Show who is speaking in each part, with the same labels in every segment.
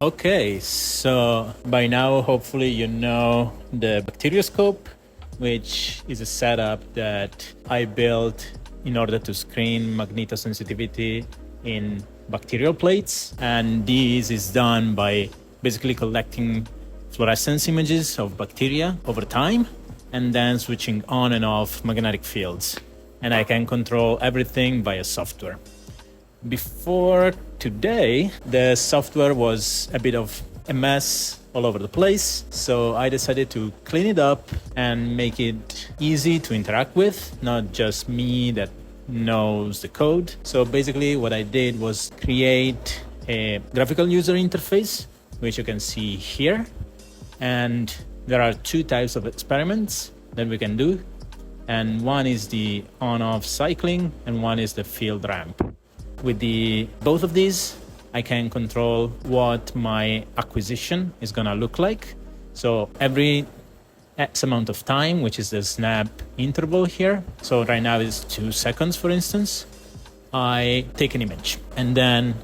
Speaker 1: Okay, so by now, hopefully you know the Bacterioscope, which is a setup that I built in order to screen magnetosensitivity in bacterial plates. And this is done by basically collecting fluorescence images of bacteria over time and then switching on and off magnetic fields. And I can control everything via software. Before today, the software was a bit of a mess all over the place, so I decided to clean it up and make it easy to interact with, not just me that knows the code. So basically what I did was create a graphical user interface, which you can see here. And there are two types of experiments that we can do. And one is the on-off cycling and one is the field ramp. With both of these, I can control what my acquisition is gonna look like. So every X amount of time, which is the snap interval here. So right now it's 2 seconds, for instance. I take an image and then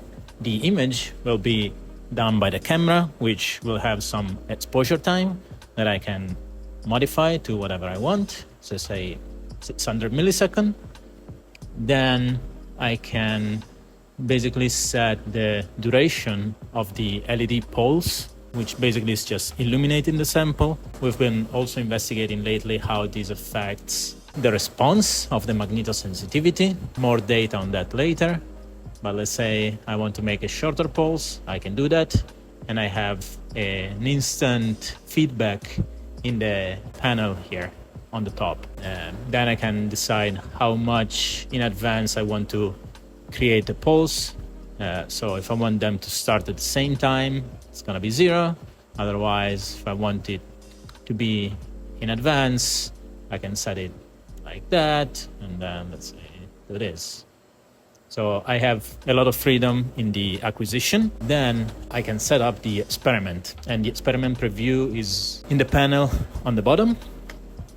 Speaker 1: the image will be done by the camera, which will have some exposure time that I can modify to whatever I want. So say 600 millisecond. Then I can basically set the duration of the LED pulse, which basically is just illuminating the sample. We've been also investigating lately how this affects the response of the magnetosensitivity. More data on that later. But let's say I want to make a shorter pulse, I can do that. And I have an instant feedback in the panel here on the top. Then I can decide how much in advance I want to create the pulse. So if I want them to start at the same time, it's gonna be 0. Otherwise, if I want it to be in advance, I can set it like that, and then let's say do this. So I have a lot of freedom in the acquisition. Then I can set up the experiment, and the experiment preview is in the panel on the bottom.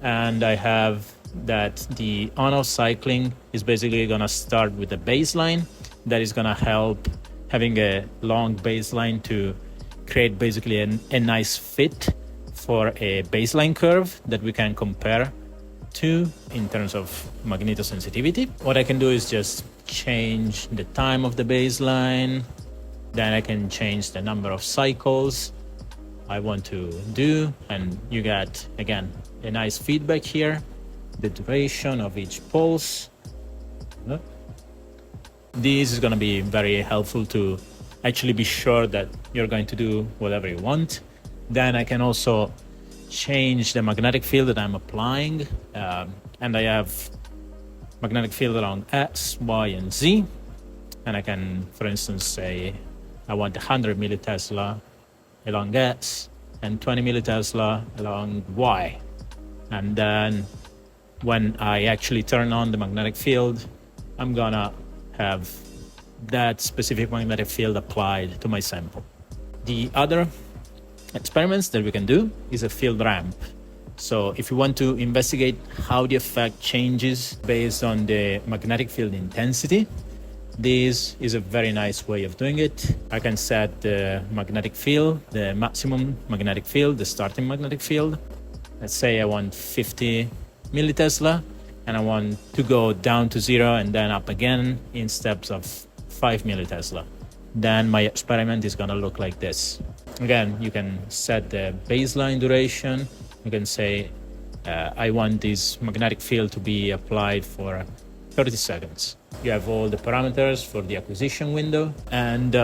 Speaker 1: And I have that the on-off cycling is basically gonna start with a baseline that is gonna help having a long baseline to create basically a nice fit for a baseline curve that we can compare to in terms of magnetosensitivity. What I can do is just change the time of the baseline. Then I can change the number of cycles I want to do, and you get again a nice feedback here, the duration of each pulse. This is going to be very helpful to actually be sure that you're going to do whatever you want. Then I can also change the magnetic field that I'm applying, and I have magnetic field along X, Y, and Z. And I can, for instance, say I want 100 millitesla along X and 20 millitesla along Y. And then when I actually turn on the magnetic field, I'm gonna have that specific magnetic field applied to my sample. The other experiments that we can do is a field ramp. So if you want to investigate how the effect changes based on the magnetic field intensity, this is a very nice way of doing it. I can set the magnetic field, the maximum magnetic field, the starting magnetic field. Let's say I want 50 millitesla, and I want to go down to 0 and then up again in steps of 5 millitesla. Then my experiment is gonna look like this. Again, you can set the baseline duration. You can say, I want this magnetic field to be applied for 30 seconds. You have all the parameters for the acquisition window, and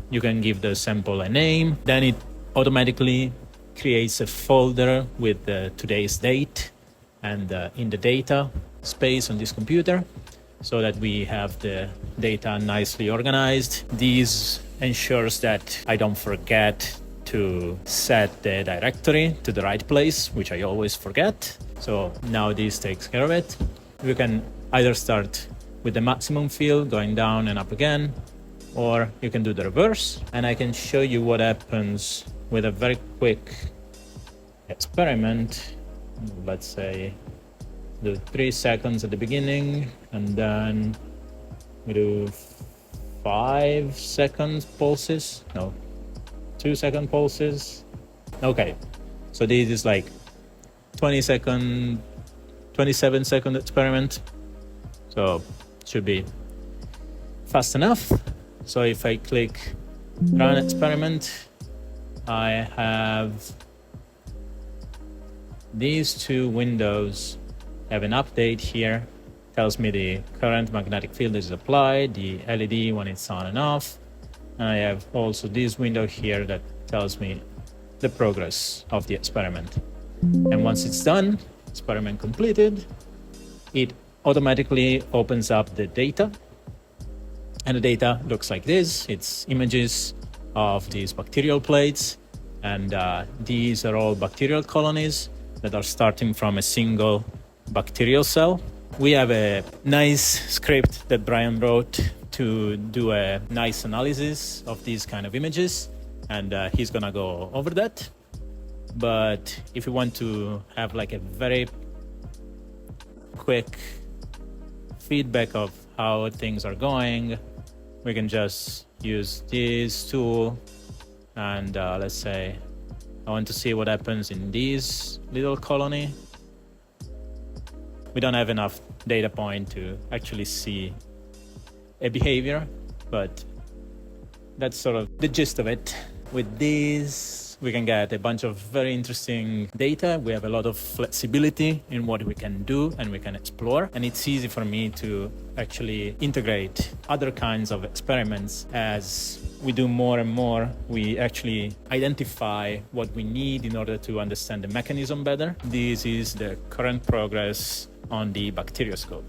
Speaker 1: you can give the sample a name. Then it automatically creates a folder with today's date and in the data space on this computer, so that we have the data nicely organized. This ensures that I don't forget to set the directory to the right place, which I always forget. So now this takes care of it. We can either start with the maximum field going down and up again, or you can do the reverse. And I can show you what happens with a very quick experiment. Let's say do 3 seconds at the beginning, and then we do 5 seconds pulses. No, 2-second pulses. Okay, so this is like 27 second experiment. So should be fast enough. So if I click run experiment, I have these two windows. I have an update here, tells me the current magnetic field is applied, the LED when it's on and off. And I have also this window here that tells me the progress of the experiment. And once it's done, experiment completed, it automatically opens up the data. And the data looks like this. It's images of these bacterial plates. And these are all bacterial colonies that are starting from a single bacterial cell. We have a nice script that Brian wrote to do a nice analysis of these kind of images. And he's gonna go over that. But if you want to have like a very quick feedback of how things are going, we can just use this tool. And let's say I want to see what happens in this little colony. We don't have enough data point to actually see a behavior, but that's sort of the gist of it. With these, we can get a bunch of very interesting data. We have a lot of flexibility in what we can do and we can explore. And it's easy for me to actually integrate other kinds of experiments. As we do more and more, we actually identify what we need in order to understand the mechanism better. This is the current progress on the Bacterioscope.